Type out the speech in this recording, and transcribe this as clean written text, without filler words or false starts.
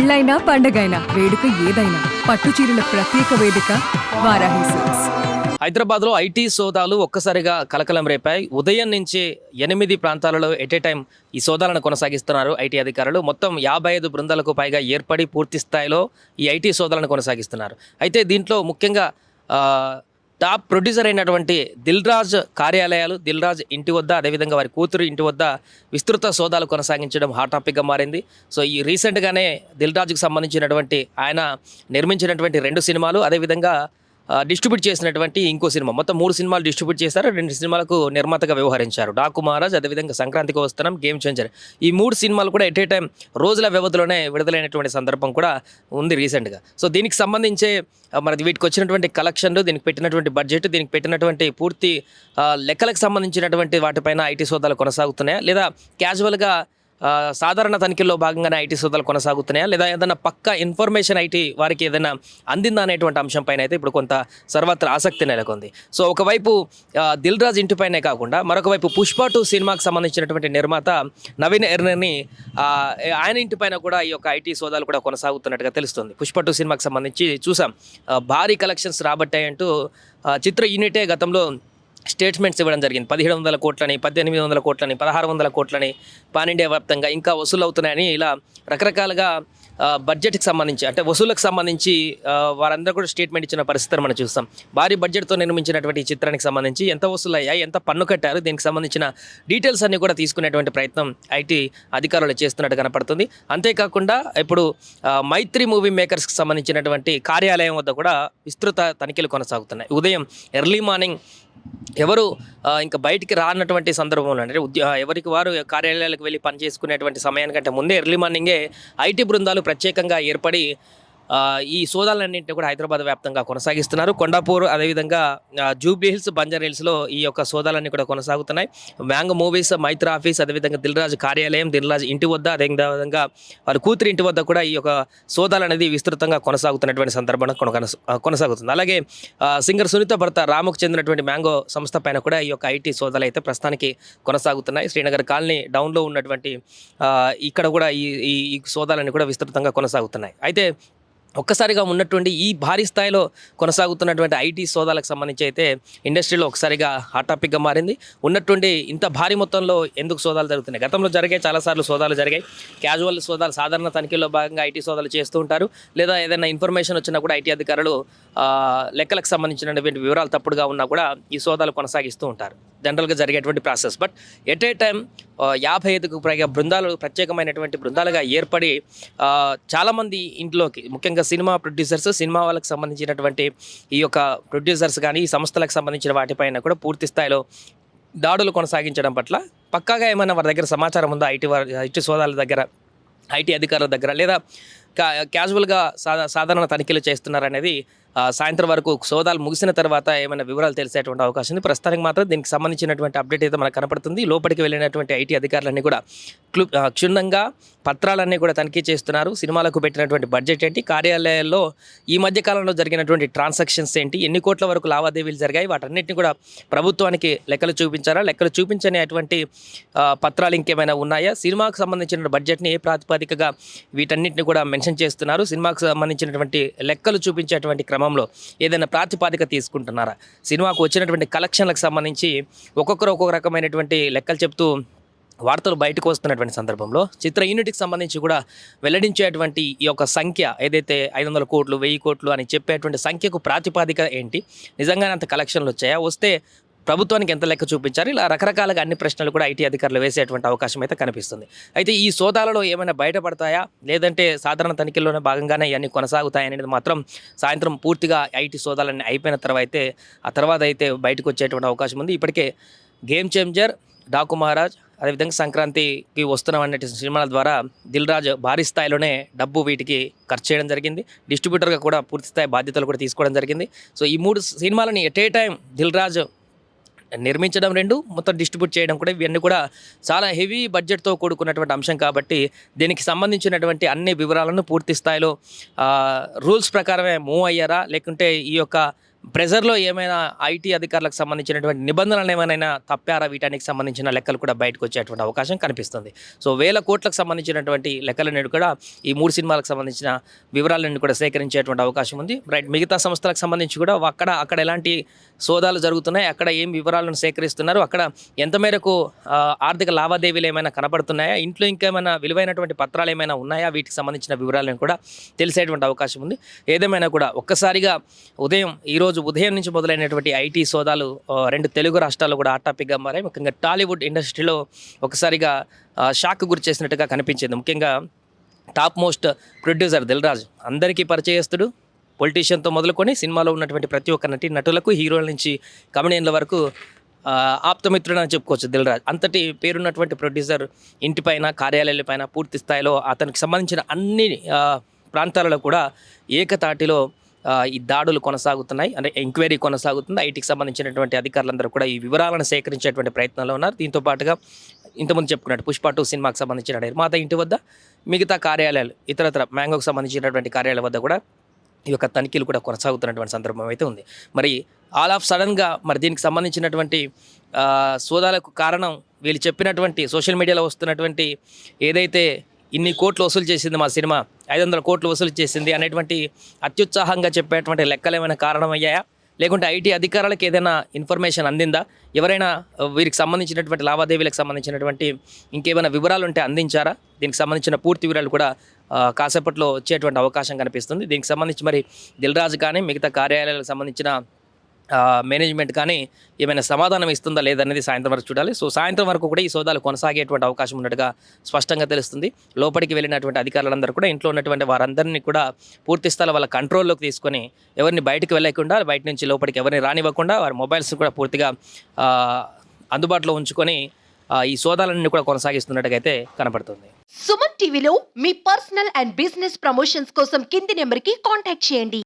పెళ్ళైనా పండగైనా వేడుక ఏదైనా పట్టు చీరల ప్రత్యేక వేదిక వారాహి సిల్క్స్. హైదరాబాద్లో ఐటీ సోదాలు ఒక్కసారిగా కలకలం రేపాయి. ఉదయం నుంచి 8 ప్రాంతాలలో ఎట్ ఏ టైం ఈ సోదాలను కొనసాగిస్తున్నారు ఐటీ అధికారులు. మొత్తం 55 బృందాలకు పైగా ఏర్పడి పూర్తి స్థాయిలో ఈ ఐటీ సోదాలను కొనసాగిస్తున్నారు. అయితే దీంట్లో ముఖ్యంగా టాప్ ప్రొడ్యూసర్ అయినటువంటి దిల్ రాజు కార్యాలయాలు, దిల్ రాజు ఇంటి వద్ద, అదేవిధంగా వారి కూతురు ఇంటి వద్ద విస్తృత సోదాలు కొనసాగించడం హాట్ టాపిక్గా మారింది. సో ఈ రీసెంట్గానే దిల్ రాజుకు సంబంధించినటువంటి ఆయన నిర్మించినటువంటి 2 సినిమాలు, అదేవిధంగా డిస్ట్రిబ్యూట్ చేసినటువంటి ఇంకో సినిమా, మొత్తం 3 సినిమాలు డిస్ట్రిబ్యూట్ చేశారు. 2 సినిమాలకు నిర్మాతగా వ్యవహరించారు. డాకు మహారాజ్, అదేవిధంగా సంక్రాంతికి వస్తున్నాం, గేమ్ చేంజర్. ఈ 3 సినిమాలు కూడా ఎట్ ఏ టైం రోజుల వ్యవధిలోనే విడుదలైనటువంటి సందర్భం కూడా ఉంది రీసెంట్గా. సో దీనికి సంబంధించే మరి వీటికి వచ్చినటువంటి కలెక్షన్లు, దీనికి పెట్టినటువంటి బడ్జెట్, దీనికి పెట్టినటువంటి పూర్తి లెక్కలకు సంబంధించినటువంటి వాటిపైన ఐటీ సోదాలు కొనసాగుతున్నాయా, లేదా క్యాజువల్గా సాధారణ తనిఖీల్లో భాగంగానే ఐటీ సోదాలు కొనసాగుతున్నాయా, లేదా ఏదైనా పక్క ఇన్ఫర్మేషన్ ఐటీ వారికి ఏదైనా అందిందా అనేటువంటి అంశంపైన అయితే ఇప్పుడు కొంత సర్వత్ర ఆసక్తి నెలకొంది. సో ఒకవైపు దిల్ రాజు ఇంటిపైనే కాకుండా మరొక వైపు పుష్ప 2 సినిమాకి సంబంధించినటువంటి నిర్మాత నవీన్ ఎర్నర్ని ఆయన ఇంటిపైన కూడా ఈ యొక్క ఐటీ సోదాలు కూడా కొనసాగుతున్నట్టుగా తెలుస్తుంది. పుష్ప 2 సినిమాకి సంబంధించి చూసాం, భారీ కలెక్షన్స్ రాబట్టాయంటూ చిత్ర యూనిటే గతంలో స్టేట్మెంట్స్ ఇవ్వడం జరిగింది. 1700 కోట్లని, 1800 కోట్లని, 1600 కోట్లని పాన్ ఇండియా వ్యాప్తంగా ఇంకా వసూలు అవుతున్నాయని ఇలా రకరకాలుగా బడ్జెట్కి సంబంధించి, అంటే వసూళ్ళకు సంబంధించి వారందరూ కూడా స్టేట్మెంట్ ఇచ్చిన పరిస్థితిని మనం చూస్తాం. భారీ బడ్జెట్తో నిర్మించినటువంటి ఈ చిత్రానికి సంబంధించి ఎంత వసూలు అయ్యాయి, ఎంత పన్ను కట్టారు, దీనికి సంబంధించిన డీటెయిల్స్ అన్ని కూడా తీసుకునేటువంటి ప్రయత్నం ఐటీ అధికారులు చేస్తున్నట్టు కనపడుతుంది. అంతేకాకుండా ఇప్పుడు మైత్రి మూవీ మేకర్స్కి సంబంధించినటువంటి కార్యాలయం వద్ద కూడా విస్తృత తనిఖీలు కొనసాగుతున్నాయి. ఉదయం ఎర్లీ మార్నింగ్ ఎవరు ఇంకా బయటికి రానటువంటి సందర్భంలో, అంటే ఎవరికి వారు కార్యాలయాలకు వెళ్ళి పనిచేసుకునేటువంటి సమయానికంటే ముందే ఎర్లీ మార్నింగే ఐటీ బృందాలు ప్రత్యేకంగా ఏర్పడి ఈ సోదాలన్నింటినీ కూడా హైదరాబాద్ వ్యాప్తంగా కొనసాగిస్తున్నారు. కొండాపూర్, అదేవిధంగా జూబ్లీ హిల్స్, బంజారా హిల్స్లో ఈ యొక్క సోదాలన్నీ కూడా కొనసాగుతున్నాయి. మ్యాంగో మూవీస్, మైత్రి ఆఫీస్, అదేవిధంగా దిల్ రాజు కార్యాలయం, దిల్ రాజు ఇంటి వద్ద, అదేవిధంగా వారి కూతురి ఇంటి వద్ద కూడా ఈ యొక్క సోదాలు అనేది విస్తృతంగా కొనసాగుతున్నటువంటి సందర్భంలో కొనసాగుతుంది. అలాగే సింగర్ సునీత భర్త రాముకు చెందినటువంటి మ్యాంగో సంస్థ పైన కూడా ఈ యొక్క ఐటీ సోదాలు అయితే ప్రస్తుతానికి కొనసాగుతున్నాయి. శ్రీనగర్ కాలనీ డౌన్లో ఉన్నటువంటి ఇక్కడ కూడా ఈ సోదాలన్నీ కూడా విస్తృతంగా కొనసాగుతున్నాయి. అయితే ఒక్కసారిగా ఉన్నటువంటి ఈ భారీ స్థాయిలో కొనసాగుతున్నటువంటి ఐటీ సోదాలకు సంబంధించి అయితే ఇండస్ట్రీలో ఒకసారిగా హాట్ టాపిక్గా మారింది. ఉన్నటువంటి ఇంత భారీ మొత్తంలో ఎందుకు సోదాలు జరుగుతున్నాయి? గతంలో చాలాసార్లు సోదాలు జరిగాయి. క్యాజువల్ సోదాలు, సాధారణ తనిఖీల్లో భాగంగా ఐటీ సోదాలు చేస్తూ ఉంటారు. లేదా ఏదైనా ఇన్ఫర్మేషన్ వచ్చినా కూడా ఐటీ అధికారులు లెక్కలకు సంబంధించినటువంటి వివరాలు తప్పుడుగా ఉన్నా కూడా ఈ సోదాలు కొనసాగిస్తూ ఉంటారు. జనరల్గా జరిగేటువంటి process. But at a time 55కు పైగా బృందాలు, ప్రత్యేకమైనటువంటి బృందాలుగా ఏర్పడి చాలామంది ఇంట్లోకి, ముఖ్యంగా సినిమా ప్రొడ్యూసర్స్, సినిమా వాళ్ళకి సంబంధించినటువంటి ఈ యొక్క ప్రొడ్యూసర్స్ కానీ, ఈ సంస్థలకు సంబంధించిన వాటిపైన కూడా పూర్తి స్థాయిలో దాడులు కొనసాగించడం పట్ల పక్కాగా ఏమైనా వారి దగ్గర సమాచారం ఉందా? ఐటీ సోదాల దగ్గర, ఐటీ అధికారుల దగ్గర, లేదా క్యాజువల్గా సాధారణ తనిఖీలు చేస్తున్నారనేది సాయంత్రం వరకు సోదాలు ముగిసిన తర్వాత ఏమైనా వివరాలు తెలిసేటువంటి అవకాశం ఉంది. ప్రస్తుతానికి మాత్రం దీనికి సంబంధించినటువంటి అప్డేట్ అయితే మనకు కనపడుతుంది. లోపలికి వెళ్ళినటువంటి ఐటీ అధికారులన్నీ కూడా క్షుణ్ణంగా పత్రాలన్నీ కూడా తనిఖీ చేస్తున్నారు. సినిమాలకు పెట్టినటువంటి బడ్జెట్ ఏంటి, కార్యాలయాల్లో ఈ మధ్య కాలంలో జరిగినటువంటి ట్రాన్సాక్షన్స్ ఏంటి, ఎన్ని కోట్ల వరకు లావాదేవీలు జరిగాయి, వాటన్నిటిని కూడా ప్రభుత్వానికి లెక్కలు చూపించారా, లెక్కలు చూపించని అటువంటి పత్రాలు ఇంకేమైనా ఉన్నాయా, సినిమాకు సంబంధించిన బడ్జెట్ని ఏ ప్రాతిపదికగా వీటన్నిటిని కూడా మెన్షన్ చేస్తున్నారు, సినిమాకు సంబంధించినటువంటి లెక్కలు చూపించేటువంటి క్రమంలో ఏదైనా ప్రాతిపాదిక తీసుకుంటున్నారా, సినిమాకు వచ్చినటువంటి కలెక్షన్లకు సంబంధించి ఒక్కొక్కరు ఒక్కొక్క రకమైనటువంటి లెక్కలు చెప్తూ వార్తలు బయటకు వస్తున్నటువంటి సందర్భంలో చిత్ర యూనిట్కి సంబంధించి కూడా వెల్లడించేటువంటి ఈ యొక్క సంఖ్య ఏదైతే 500 కోట్లు, 1000 కోట్లు అని చెప్పేటువంటి సంఖ్యకు ప్రాతిపాదిక ఏంటి, నిజంగానే అంత కలెక్షన్లు వచ్చాయా, వస్తే ప్రభుత్వానికి ఎంత లెక్క చూపించారు, ఇలా రకరకాలుగా అన్ని ప్రశ్నలు కూడా ఐటీ అధికారులు వేసేటువంటి అవకాశం అయితే కనిపిస్తుంది. అయితే ఈ సోదాలలో ఏమైనా బయటపడతాయా, లేదంటే సాధారణ తనిఖీల్లోనే భాగంగానే ఇవన్నీ కొనసాగుతాయనేది మాత్రం సాయంత్రం పూర్తిగా ఐటీ సోదాలన్నీ అయిపోయిన తర్వాత అయితే బయటకు వచ్చేటువంటి అవకాశం ఉంది. ఇప్పటికే గేమ్ చేంజర్, డాకు మహారాజ్, అదేవిధంగా సంక్రాంతికి వస్తున్నాం అనే సినిమాల ద్వారా దిల్ రాజు భారీ స్థాయిలోనే డబ్బు వీటికి ఖర్చు చేయడం జరిగింది. డిస్ట్రిబ్యూటర్గా కూడా పూర్తి స్థాయి బాధ్యతలు కూడా తీసుకోవడం జరిగింది. సో ఈ 3 సినిమాలని at a time Dil Raju నిర్మించడం, 2 మొత్తం డిస్ట్రిబ్యూట్ చేయడం కూడా, ఇవన్నీ కూడా చాలా హెవీ బడ్జెట్తో కూడుకున్నటువంటి అంశం కాబట్టి దీనికి సంబంధించినటువంటి అన్ని వివరాలను పూర్తి స్థాయిలో రూల్స్ ప్రకారమే మూవ్ అయ్యారా, లేకుంటే ఈ యొక్క ప్రెజర్లో ఏమైనా ఐటీ అధికారులకు సంబంధించినటువంటి నిబంధనలు ఏమైనా తప్పారా, వీటానికి సంబంధించిన లెక్కలు కూడా బయటకు వచ్చేటువంటి అవకాశం కనిపిస్తుంది. సో వేల కోట్లకు సంబంధించినటువంటి లెక్కలన్నీ కూడా ఈ 3 సినిమాలకు సంబంధించిన వివరాలన్నీ కూడా సేకరించేటువంటి అవకాశం ఉంది. రైట్, మిగతా సంస్థలకు సంబంధించి కూడా అక్కడ ఎలాంటి సోదాలు జరుగుతున్నాయి, అక్కడ ఏం వివరాలను సేకరిస్తున్నారు, అక్కడ ఎంత మేరకు ఆర్థిక లావాదేవీలు ఏమైనా కనబడుతున్నాయా, ఇంట్లో ఇంకేమైనా విలువైనటువంటి పత్రాలు ఏమైనా ఉన్నాయా, వీటికి సంబంధించిన వివరాలను కూడా తెలిసేటువంటి అవకాశం ఉంది. ఏదేమైనా కూడా ఒక్కసారిగా ఈరోజు ఉదయం నుంచి మొదలైనటువంటి ఐటీ సోదాలు 2 తెలుగు రాష్ట్రాల్లో కూడా హాట్ టాపిక్గా మారాయి. ముఖ్యంగా టాలీవుడ్ ఇండస్ట్రీలో ఒకసారిగా షాక్ గురి చేసినట్టుగా కనిపించింది. ముఖ్యంగా top most producer Dil Raju, అందరికీ పరిచయస్తుడు, పొలిటీషియన్తో మొదలుకొని సినిమాలో ఉన్నటువంటి ప్రతి ఒక్క నటులకు, హీరోల నుంచి కమెడియన్ల వరకు ఆప్తమిత్రుడు అని చెప్పుకోవచ్చు దిల్ రాజు. అంతటి పేరున్నటువంటి ప్రొడ్యూసర్ ఇంటిపైన, కార్యాలయాలపైన పూర్తి స్థాయిలో అతనికి సంబంధించిన అన్ని ప్రాంతాలలో కూడా ఏకతాటిలో ఈ దాడులు కొనసాగుతున్నాయి, అంటే ఎంక్వైరీ కొనసాగుతుంది. ఐటీకి సంబంధించినటువంటి అధికారులందరూ కూడా ఈ వివరాలను సేకరించేటువంటి ప్రయత్నంలో ఉన్నారు. దీంతో పాటుగా ఇంతకుముందు చెప్పుకున్నట్టు పుష్ప 2 సినిమాకి సంబంధించిన నిర్మాత ఇంటి వద్ద, మిగతా కార్యాలయాలు, ఇతరత్ర మ్యాంగోకి సంబంధించినటువంటి కార్యాలయాల వద్ద కూడా ఈ యొక్క తనిఖీలు కూడా కొనసాగుతున్నటువంటి సందర్భం అయితే ఉంది. మరి ఆల్ ఆఫ్ సడన్గా మరి దీనికి సంబంధించినటువంటి సోదాలకు కారణం వీళ్ళు చెప్పినటువంటి సోషల్ మీడియాలో వస్తున్నటువంటి ఏదైతే ఇన్ని కోట్లు వసూలు చేసింది మా సినిమా, 500 కోట్లు వసూలు చేసింది అనేటువంటి అత్యుత్సాహంగా చెప్పేటువంటి లెక్కలు ఏమైనా కారణమయ్యాయా, లేకుంటే ఐటీ అధికారులకు ఏదైనా ఇన్ఫర్మేషన్ అందిందా, ఎవరైనా వీరికి సంబంధించినటువంటి లావాదేవీలకు సంబంధించినటువంటి ఇంకేమైనా వివరాలు ఉంటే అందించారా, దీనికి సంబంధించిన పూర్తి వివరాలు కూడా కాసేపట్లో వచ్చేటువంటి అవకాశం కనిపిస్తుంది. దీనికి సంబంధించి మరి దిల్ రాజు కానీ మిగతా కార్యాలయాలకు సంబంధించిన మేనేజ్మెంట్ కానీ ఏమైనా సమాధానం ఇస్తుందా లేదనేది సాయంత్రం వరకు చూడాలి. సో సాయంత్రం వరకు కూడా ఈ సోదాలు కొనసాగేటువంటి అవకాశం ఉన్నట్టుగా స్పష్టంగా తెలుస్తుంది. లోపలికి వెళ్ళినటువంటి అధికారులందరూ కూడా ఇంట్లో ఉన్నటువంటి వారందరినీ కూడా పూర్తి స్థాయి వాళ్ళ కంట్రోల్లోకి తీసుకొని ఎవరిని బయటకు వెళ్ళకుండా, బయట నుంచి లోపలికి ఎవరిని రానివ్వకుండా వారి మొబైల్స్ కూడా పూర్తిగా అందుబాటులో ఉంచుకొని ఈ సోదాలన్నీ కూడా కొనసాగిస్తున్నట్టుగా అయితే కనపడుతుంది. సుమన్ టీవీలో మీ పర్సనల్ అండ్ బిజినెస్ ప్రమోషన్స్ కోసం కింది నెంబర్కి కాంటాక్ట్ చేయండి.